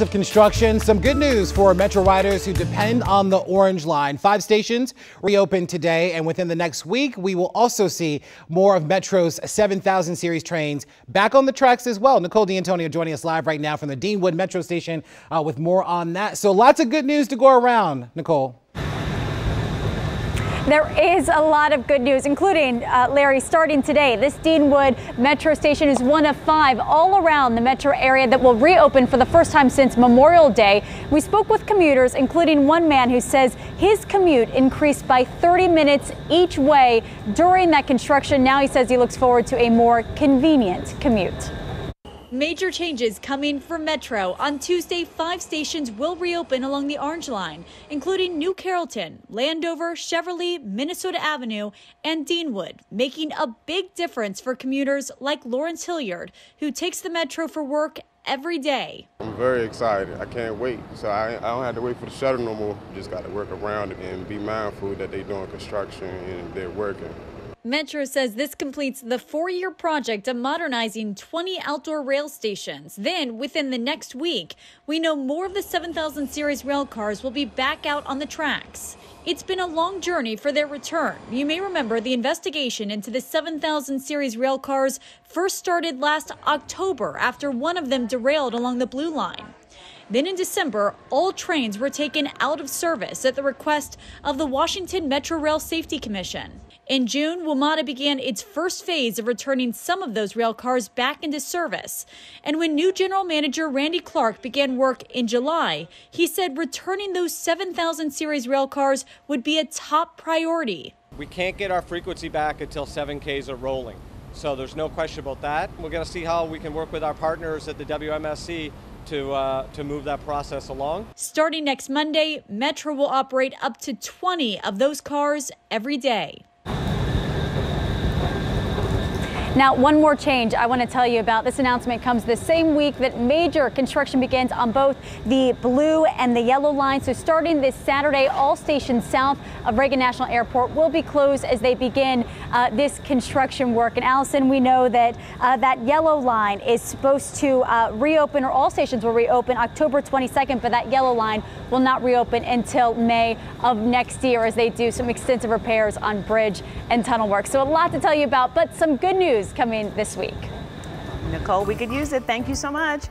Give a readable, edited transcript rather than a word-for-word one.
lots of construction. Some good news for Metro riders who depend on the Orange Line. 5 stations reopened today, and within the next week, we will also see more of Metro's 7000 series trains back on the tracks as well. Nicole D'Antonio joining us live right now from the Deanwood Metro Station with more on that. So lots of good news to go around, Nicole. There is a lot of good news, including, Larry, starting today. This Deanwood Metro station is one of 5 all around the metro area that will reopen for the first time since Memorial Day. We spoke with commuters, including one man who says his commute increased by 30 minutes each way during that construction. Now he says he looks forward to a more convenient commute. Major changes coming for Metro. On Tuesday, 5 stations will reopen along the Orange Line, including New Carrollton, Landover, Cheverly, Minnesota Avenue, and Deanwood, making a big difference for commuters like Lawrence Hilliard, who takes the Metro for work every day. I'm very excited. I can't wait. So I don't have to wait for the shuttle no more. Just got to work around it and be mindful that they're doing construction and they're working. Metro says this completes the 4-year project of modernizing 20 outdoor rail stations. Then, within the next week, we know more of the 7000 series rail cars will be back out on the tracks. It's been a long journey for their return. You may remember the investigation into the 7000 series rail cars first started last October after one of them derailed along the Blue Line. Then in December, all trains were taken out of service at the request of the Washington Metro Rail Safety Commission. In June, WMATA began its first phase of returning some of those rail cars back into service. And when new General Manager Randy Clark began work in July, he said returning those 7000 series rail cars would be a top priority. We can't get our frequency back until 7Ks are rolling. So there's no question about that. We're going to see how we can work with our partners at the WMSC to move that process along. Starting next Monday, Metro will operate up to 20 of those cars every day. Now, one more change I want to tell you about. This announcement comes the same week that major construction begins on both the blue and the yellow line. So starting this Saturday, all stations south of Reagan National Airport will be closed as they begin this construction work. And Allison, we know that that yellow line is supposed to reopen, or all stations will reopen October 22nd, but that yellow line will not reopen until May of next year as they do some extensive repairs on bridge and tunnel work. So a lot to tell you about, but some good news coming this week. Nicole, we could use it. Thank you so much.